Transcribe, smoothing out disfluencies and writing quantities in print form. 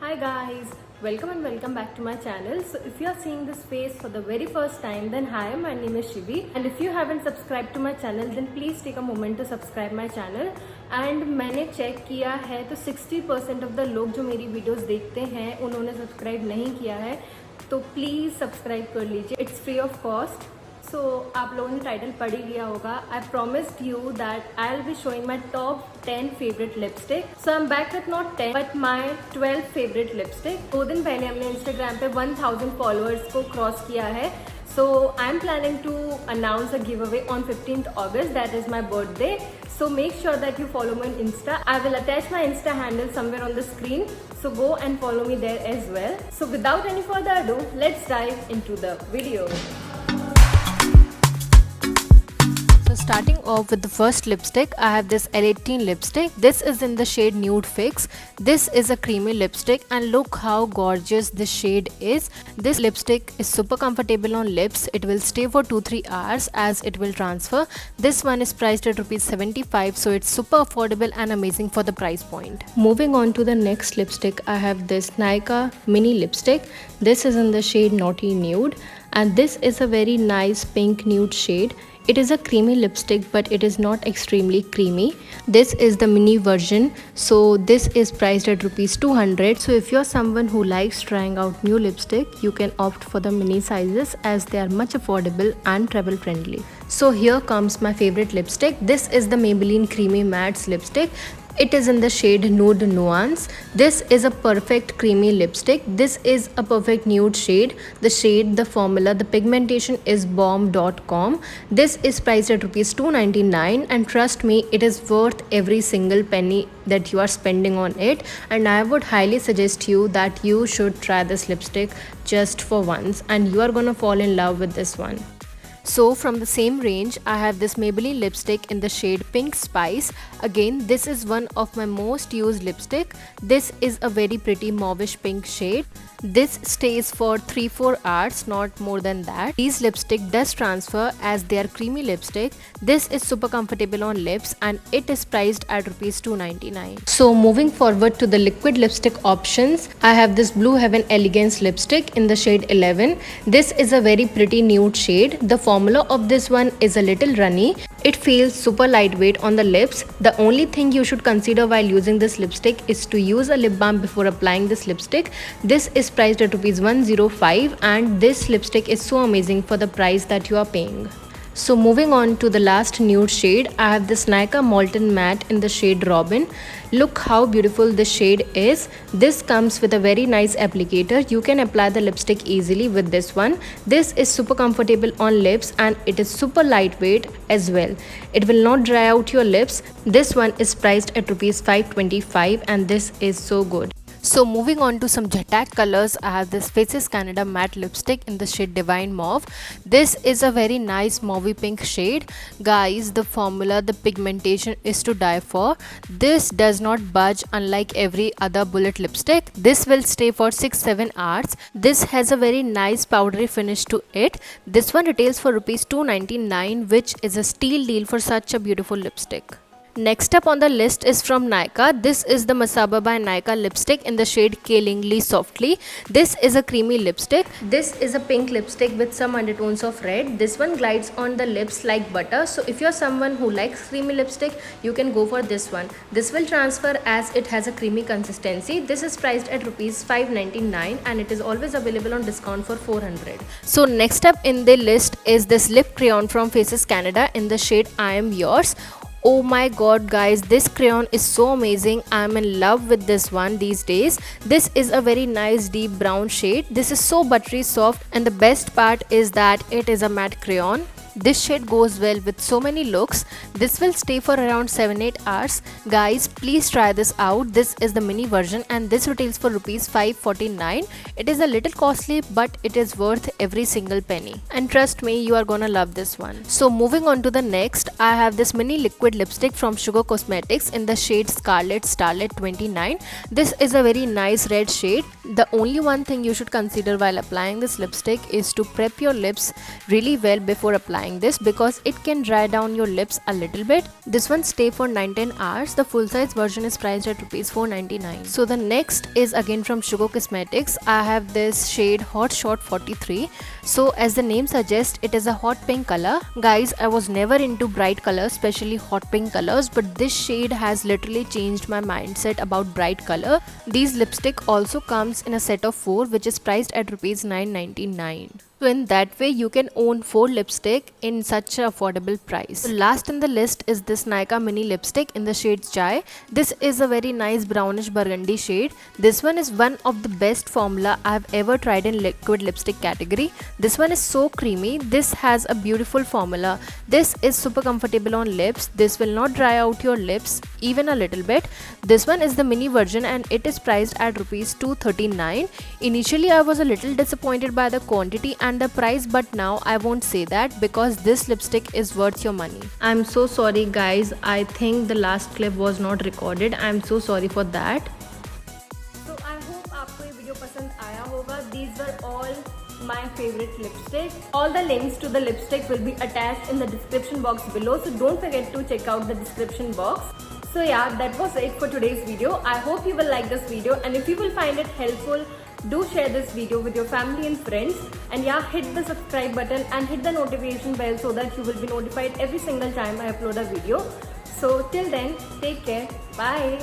Hi guys, welcome and welcome back to my channel. So if you are seeing this face for the very first time, then hi, my name is Shivi, and if you haven't subscribed to my channel, then please take a moment to subscribe my channel. And मैंने check किया है तो 60% of the लोग जो मेरी videos देखते हैं उन्होंने सब्सक्राइब नहीं किया है, तो प्लीज़ सब्सक्राइब कर लीजिए, इट्स फ्री ऑफ कॉस्ट. सो आप लोगों ने टाइटल पढ़ ही लिया होगा. आई promised you that I will be showing my top 10 favourite lipstick. So I am back with not 10 but my 12 favourite lipstick. 2 दिन पहले हमने इंस्टाग्राम पे 1000 फॉलोअर्स को क्रॉस किया है. So I'm planning to announce a giveaway on 15th August. That is my birthday. So make sure that you follow me on Insta. I will attach my Insta handle somewhere on the screen. So go and follow me there as well. So without any further ado, let's dive into the video. So starting off with the first lipstick, I have this L18 lipstick. This is in the shade Nude Fix. This is a creamy lipstick and look how gorgeous this shade is. This lipstick is super comfortable on lips. It will stay for 2-3 hours as it will transfer. This one is priced at ₹75, so it's super affordable and amazing for the price point. Moving on to the next lipstick, I have this Nykaa mini lipstick. This is in the shade Naughty Nude and this is a very nice pink nude shade. It is a creamy lipstick but it is not extremely creamy. This is the mini version, so this is priced at ₹200. So if you're someone who likes trying out new lipstick, you can opt for the mini sizes as they are much affordable and travel friendly. So here comes my favorite lipstick. This is the Maybelline Creamy Mattes lipstick. It is in the shade Nude Nuance. This is a perfect creamy lipstick. This is a perfect nude shade. The shade, the formula, the pigmentation is Bomb.com. This is priced at ₹299 and trust me, it is worth every single penny that you are spending on it, and I would highly suggest you that you should try this lipstick just for once and you are gonna fall in love with this one. So from the same range, I have this Maybelline lipstick in the shade Pink Spice. Again, this is one of my most used lipstick. This is a very pretty mauvish pink shade. This stays for 3-4 hours, not more than that. These lipstick does transfer as they are creamy lipstick. This is super comfortable on lips and it is priced at ₹299. So moving forward to the liquid lipstick options, I have this Blue Heaven Elegance lipstick in the shade 11. This is a very pretty nude shade. The formula of this one is a little runny. It feels super lightweight on the lips. The only thing you should consider while using this lipstick is to use a lip balm before applying this lipstick. This is priced at ₹105 and this lipstick is so amazing for the price that you are paying. So moving on to the last nude shade, I have this Nykaa Molten Matte in the shade Robin. Look how beautiful this shade is. This comes with a very nice applicator. You can apply the lipstick easily with this one. This is super comfortable on lips and it is super lightweight as well. It will not dry out your lips. This one is priced at ₹525 and this is so good. So moving on to some Jhatak colors, I have this Faces Canada matte lipstick in the shade Divine Mauve. This is a very nice mauvey pink shade. Guys, the formula, the pigmentation is to die for. This does not budge unlike every other bullet lipstick. This will stay for 6-7 hours. This has a very nice powdery finish to it. This one retails for ₹299, which is a steal deal for such a beautiful lipstick. Next up on the list is from Nykaa. This is the Masaba by Nykaa lipstick in the shade Kailingly Softly. This is a creamy lipstick. This is a pink lipstick with some undertones of red. This one glides on the lips like butter. So if you're someone who likes creamy lipstick, you can go for this one. This will transfer as it has a creamy consistency. This is priced at ₹599 and it is always available on discount for $400. So next up in the list is this lip crayon from Faces Canada in the shade I Am Yours. Oh my god guys, this crayon is so amazing. I am in love with this one these days. This is a very nice deep brown shade. This is so buttery soft and the best part is that it is a matte crayon. This shade goes well with so many looks. This will stay for around 7-8 hours. Guys, please try this out. This is the mini version and this retails for ₹549. It is a little costly but it is worth every single penny. And trust me, you are gonna love this one. So moving on to the next, I have this mini liquid lipstick from Sugar Cosmetics in the shade Scarlet Starlet 29. This is a very nice red shade. The only one thing you should consider while applying this lipstick is to prep your lips really well before applying this, because it can dry down your lips a little bit. This one stay for 9-10 hours. The full size version is priced at rupees 499. So the next is again from Sugar Cosmetics. I have this shade Hot Shot 43. So as the name suggests, it is a hot pink color. Guys, I was never into bright colors, especially hot pink colors, but this shade has literally changed my mindset about bright color. These lipstick also comes in a set of 4, which is priced at rupees 999. So in that way you can own 4 lipstick in such an affordable price. So last in the list is this Nykaa mini lipstick in the shade Chai. This is a very nice brownish burgundy shade. This one is one of the best formula I have ever tried in liquid lipstick category. This one is so creamy. This has a beautiful formula. This is super comfortable on lips. This will not dry out your lips even a little bit. This one is the mini version and it is priced at rupees 239. Initially I was a little disappointed by the quantity and the price, but now I won't say that because this lipstick is worth your money. I'm so sorry guys, I think the last clip was not recorded. I'm so sorry for that. So I hope आपको ये video पसंद आया होगा. These were all my favorite lipstick. All the links to the lipstick will be attached in the description box below, so don't forget to check out the description box. So yeah, that was it for today's video. I hope you will like this video, and if you will find it helpful, do share this video with your family and friends, and yeah, hit the subscribe button and hit the notification bell so that you will be notified every single time I upload a video. So till then, take care, bye.